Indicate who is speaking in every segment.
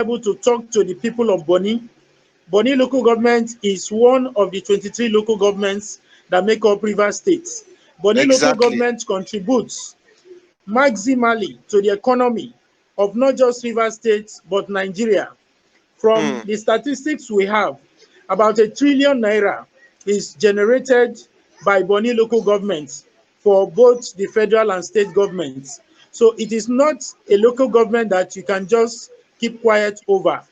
Speaker 1: able to talk to the people of Bonny. Bonny local government is one of the 23 local governments that make up Rivers State. Bonny local
Speaker 2: Exactly.
Speaker 1: government contributes maximally to the economy of not just Rivers State, but Nigeria. From the statistics we have, about ₦1 trillion is generated by Bonny local government for both the federal and state governments. So it is not a local government that you can just keep quiet over.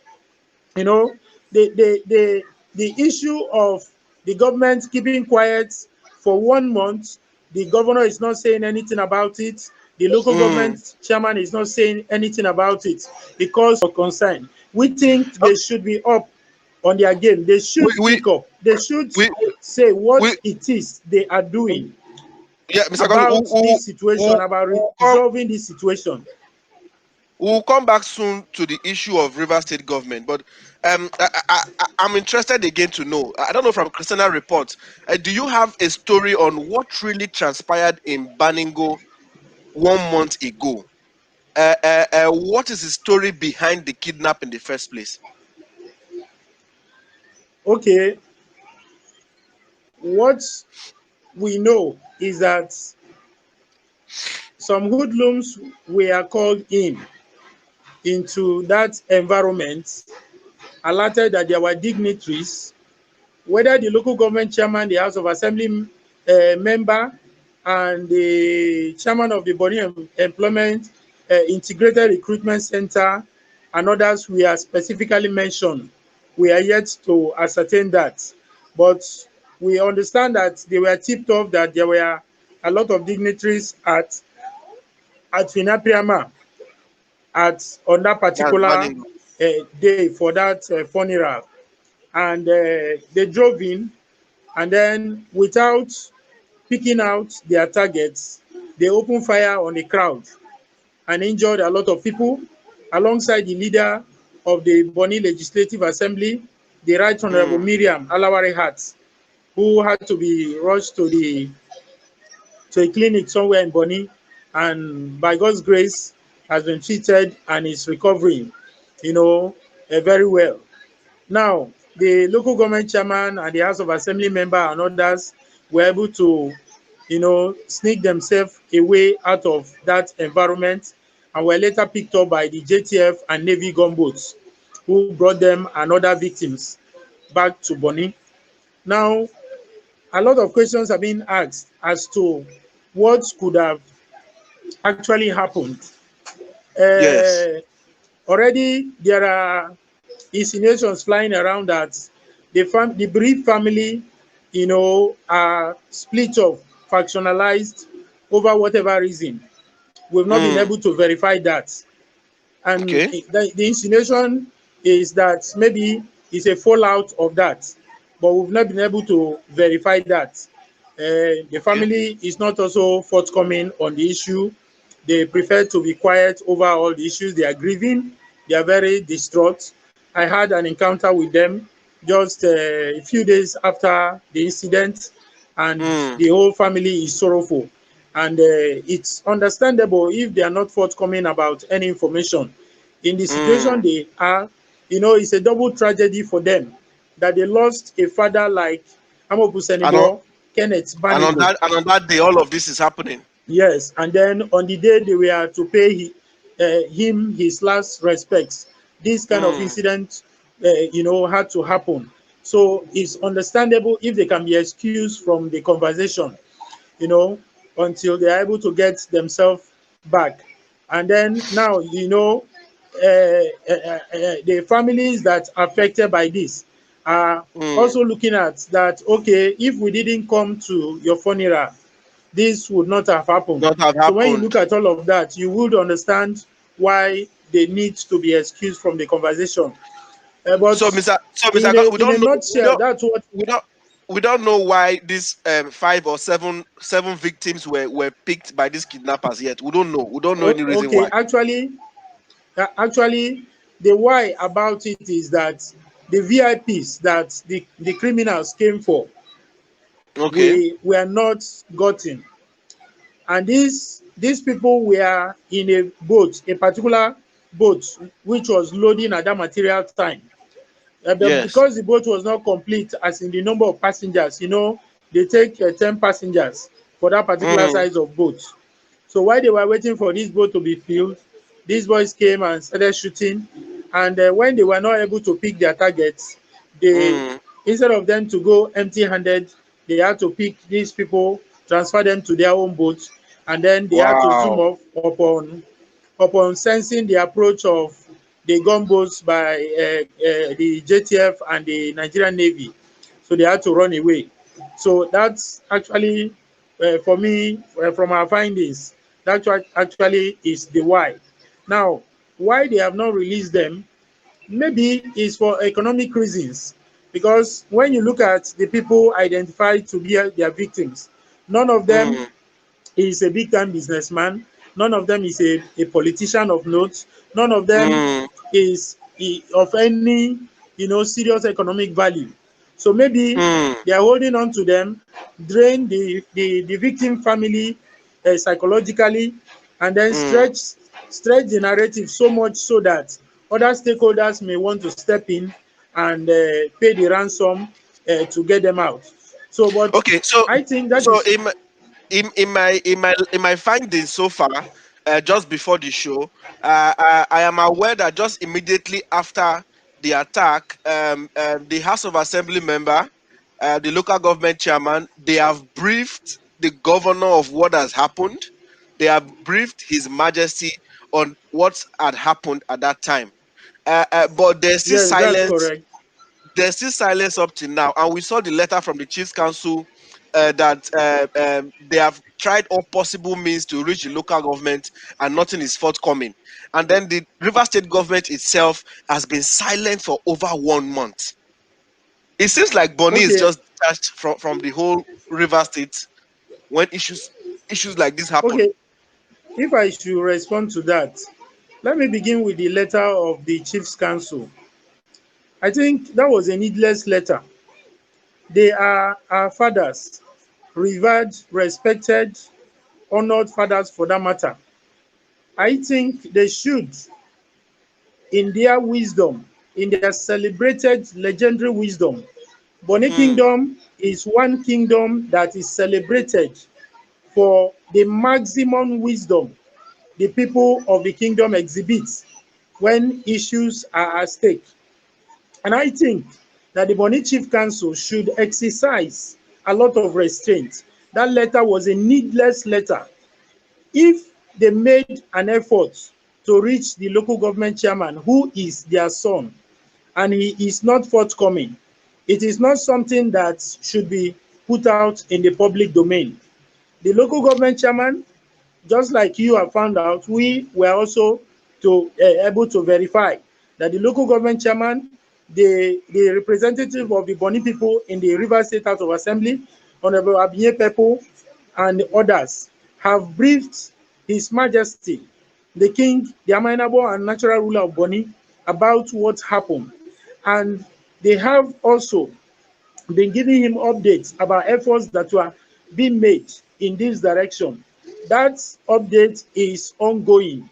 Speaker 1: You know, the issue of the government keeping quiet for 1 month, the governor is not saying anything about it. The local government chairman is not saying anything about it because of concern. We think they should be up on their game. They should
Speaker 2: We
Speaker 1: speak up. They should
Speaker 2: we
Speaker 1: say what
Speaker 2: we
Speaker 1: it is they are doing
Speaker 2: yeah, Mr. Godwin,
Speaker 1: about this situation, about resolving this situation.
Speaker 2: we'll come back soon to the issue of River State government, but I'm interested again to know. I don't know from Christina Report, do you have a story on what really transpired in Baningo 1 month ago? What is the story behind the kidnap in the first place?
Speaker 1: Okay, what we know is that some hoodlums were called into that environment, alerted that there were dignitaries, whether the local government chairman, the House of Assembly member, and the chairman of the Bonny Employment Integrated Recruitment Center, and others we are specifically mentioned. We are yet to ascertain that. But we understand that they were tipped off that there were a lot of dignitaries at Finapriama on that
Speaker 2: That's
Speaker 1: particular
Speaker 2: Baningo.
Speaker 1: day for that funeral. And they drove in, and then without picking out their targets, they opened fire on the crowd and injured a lot of people, alongside the leader of the Bonny Legislative Assembly, the Right Honorable Miriam Alawari Hart, who had to be rushed to a clinic somewhere in Bonny, and by God's grace has been treated and is recovering, very well. Now, the local government chairman and the House of Assembly member and others were able to, sneak themselves away out of that environment, and were later picked up by the JTF and Navy gunboats, who brought them and other victims back to Bonny. Now, a lot of questions have been asked as to what could have actually happened.
Speaker 2: Yes.
Speaker 1: Already, there are insinuations flying around that the bereaved family, are split off, factionalized over whatever reason. We've not been able to verify that. And
Speaker 2: Okay.
Speaker 1: the insinuation is that maybe it's a fallout of that, but we've not been able to verify that. The family is not also forthcoming on the issue. They prefer to be quiet over all the issues. They are grieving. They are very distraught. I had an encounter with them just a few days after the incident, and the whole family is sorrowful. And it's understandable if they are not forthcoming about any information. In the situation they are, it's a double tragedy for them that they lost a father like Amobu
Speaker 2: And on,
Speaker 1: Senibo, Kenneth
Speaker 2: and on
Speaker 1: Banigo.
Speaker 2: that and on that day, all of this is happening.
Speaker 1: Yes, and then on the day they were to pay him his last respects, this kind of incident, had to happen. So it's understandable if they can be excused from the conversation, you know, until they are able to get themselves back. And then now, the families that are affected by this are also looking at that, okay, if we didn't come to your funeral, this would not have happened.
Speaker 2: Not have
Speaker 1: So when you look
Speaker 2: happened.
Speaker 1: at all of that, you would understand why they need to be excused from the conversation. But
Speaker 2: So Mr. God, we
Speaker 1: in a
Speaker 2: don't know
Speaker 1: nutshell, that's what.
Speaker 2: we don't we don't know why these 5 or 7 victims were picked by these kidnappers yet. We don't know. We don't know any reason
Speaker 1: Okay,
Speaker 2: why.
Speaker 1: actually, the why about it is that the VIPs that the criminals came for,
Speaker 2: Okay.
Speaker 1: we were not gotten. And these people were in a boat, a particular boat which was loading at that material time.
Speaker 2: Yes.
Speaker 1: Because the boat was not complete, as in the number of passengers, they take 10 passengers for that particular
Speaker 2: Mm,
Speaker 1: size of boat. So while they were waiting for this boat to be filled, these boys came and started shooting. And when they were not able to pick their targets, they
Speaker 2: mm,
Speaker 1: instead of them to go empty-handed, they had to pick these people, transfer them to their own boats, and then they had to zoom
Speaker 2: wow.
Speaker 1: off upon sensing the approach of the gunboats by the JTF and the Nigerian Navy. So they had to run away. So that's actually, for me, from our findings, that actually is the why. Now, why they have not released them, maybe is for economic reasons. Because when you look at the people identified to be their victims, none of them
Speaker 2: Mm,
Speaker 1: is a big time businessman. None of them is a politician of note. None of them
Speaker 2: mm,
Speaker 1: is of any serious economic value. So maybe
Speaker 2: mm,
Speaker 1: they are holding on to them, drain the victim family psychologically, and then
Speaker 2: mm.
Speaker 1: stretch the narrative so much so that other stakeholders may want to step in and pay the ransom to get them out. So, but
Speaker 2: Okay, so
Speaker 1: I think that
Speaker 2: so
Speaker 1: is
Speaker 2: in my findings so far, just before the show, I am aware that just immediately after the attack, the House of Assembly member, the local government chairman, they have briefed the governor of what has happened. They have briefed His Majesty on what had happened at that time. But there's still
Speaker 1: yes, that's
Speaker 2: silence.
Speaker 1: correct.
Speaker 2: There's still silence up to now, and we saw the letter from the Chiefs Council that they have tried all possible means to reach the local government, and nothing is forthcoming. And then the River State government itself has been silent for over 1 month. It seems like Bonny is
Speaker 1: Okay,
Speaker 2: just detached from the whole River State when issues like this happen.
Speaker 1: okay. If I should respond to that, let me begin with the letter of the Chiefs Council. I think that was a needless letter. They are our fathers, revered, respected, honored fathers for that matter. I think they should, in their wisdom, in their celebrated legendary wisdom, Bonny
Speaker 2: Mm,
Speaker 1: Kingdom is one kingdom that is celebrated for the maximum wisdom the people of the kingdom exhibit when issues are at stake. And I think that the Bonny Chief Council should exercise a lot of restraint. That letter was a needless letter. If they made an effort to reach the local government chairman, who is their son, and he is not forthcoming, it is not something that should be put out in the public domain. The local government chairman, just like you have found out, we were also able to verify that the local government chairman, the representative of the Bonny people in the Rivers State House of Assembly, Honorable Abinye Pepo, and others have briefed His Majesty, the King, the amenable and natural ruler of Bonny, about what happened. And they have also been giving him updates about efforts that were being made in this direction. That update is ongoing,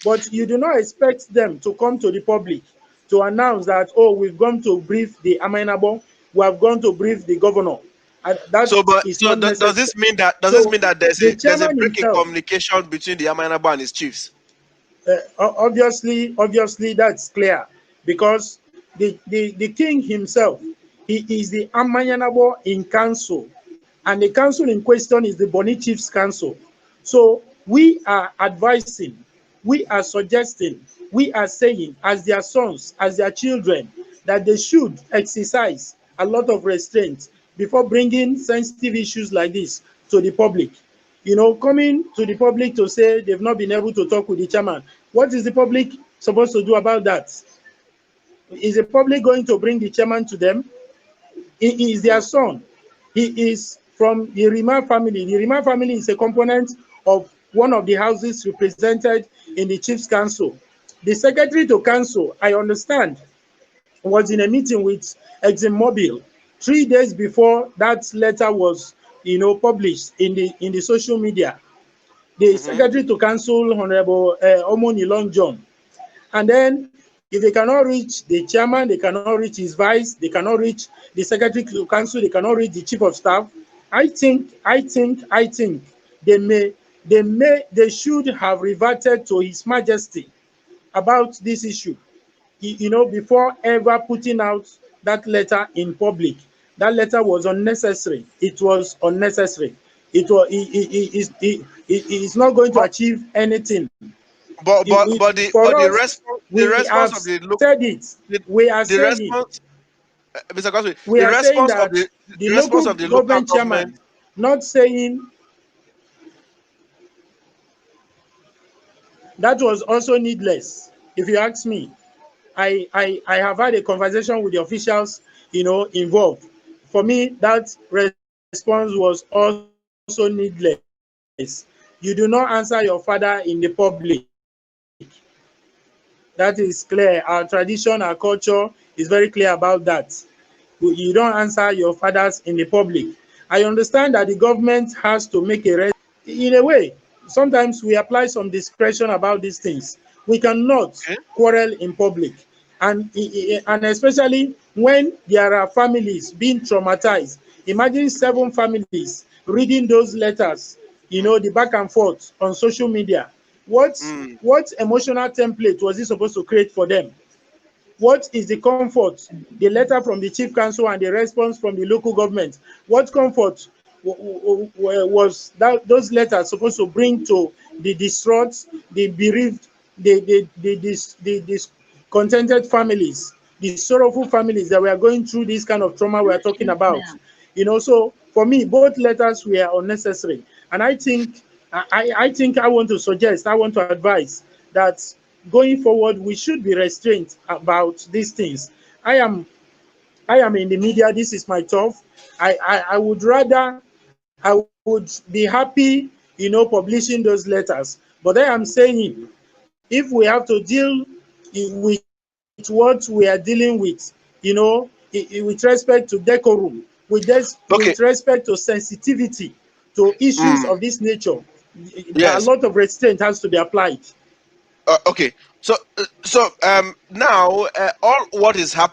Speaker 1: but you do not expect them to come to the public to announce that, oh, we've gone to brief the amenable, we have gone to brief the governor. And that
Speaker 2: so, but
Speaker 1: is
Speaker 2: so
Speaker 1: not
Speaker 2: does this
Speaker 1: necessary.
Speaker 2: mean that
Speaker 1: So the
Speaker 2: there's a
Speaker 1: chairman
Speaker 2: break in
Speaker 1: himself,
Speaker 2: communication between the Amainabo and his chiefs?
Speaker 1: obviously that's clear, because the king himself, he is the Amanyanabo in council, and the council in question is the Bonny Chiefs Council. So we are advising, we are suggesting, we are saying, as their sons, as their children, that they should exercise a lot of restraint before bringing sensitive issues like this to the public. Coming to the public to say they've not been able to talk with the chairman. What is the public supposed to do about that? Is the public going to bring the chairman to them? He is their
Speaker 2: Mm,
Speaker 1: son. He is from the Rima family. The Rima family is a component of one of the houses represented in the Chiefs Council. The secretary to council, I understand, was in a meeting with ExxonMobil 3 days before that letter was, published in the social media. The
Speaker 2: mhm,
Speaker 1: secretary to council, Honorable Omoni Long John, And then if they cannot reach the chairman, they cannot reach his vice, they cannot reach the secretary to council, they cannot reach the chief of staff. I think they should have reverted to His Majesty about this issue, before ever putting out that letter in public. That letter was unnecessary. It was unnecessary. It's not going to achieve anything.
Speaker 2: But the response of the local,
Speaker 1: said it. We are
Speaker 2: the
Speaker 1: saying
Speaker 2: response, Mr. Goswe,
Speaker 1: we
Speaker 2: the
Speaker 1: are saying
Speaker 2: response
Speaker 1: that
Speaker 2: of the
Speaker 1: the
Speaker 2: response
Speaker 1: local
Speaker 2: of the local
Speaker 1: government chairman
Speaker 2: government.
Speaker 1: not saying that was also needless. If you ask me, I have had a conversation with the officials, involved. For me, that response was also needless. You do not answer your father in the public. That is clear. Our tradition, our culture is very clear about that. You don't answer your fathers in the public. I understand that the government has to make a rest. In a way, sometimes we apply some discretion about these things. We cannot quarrel in public. And especially when there are families being traumatized. Imagine 7 families reading those letters, the back and forth on social media. What emotional template was it supposed to create for them? What is the comfort, the letter from the chief council and the response from the local government? What comfort was that those letters supposed to bring to the distraught, the bereaved, the discontented families, the sorrowful families that were going through this kind of trauma we are talking about? So for me, both letters were unnecessary. And I think I want to advise that going forward, we should be restrained about these things. I am in the media. This is my turf. I would be happy, publishing those letters. But I am saying, if we have to deal with what we are dealing with, with respect to decorum, with respect to sensitivity to issues of this nature, a lot of restraint has to be applied.
Speaker 2: Okay. So now all what is happening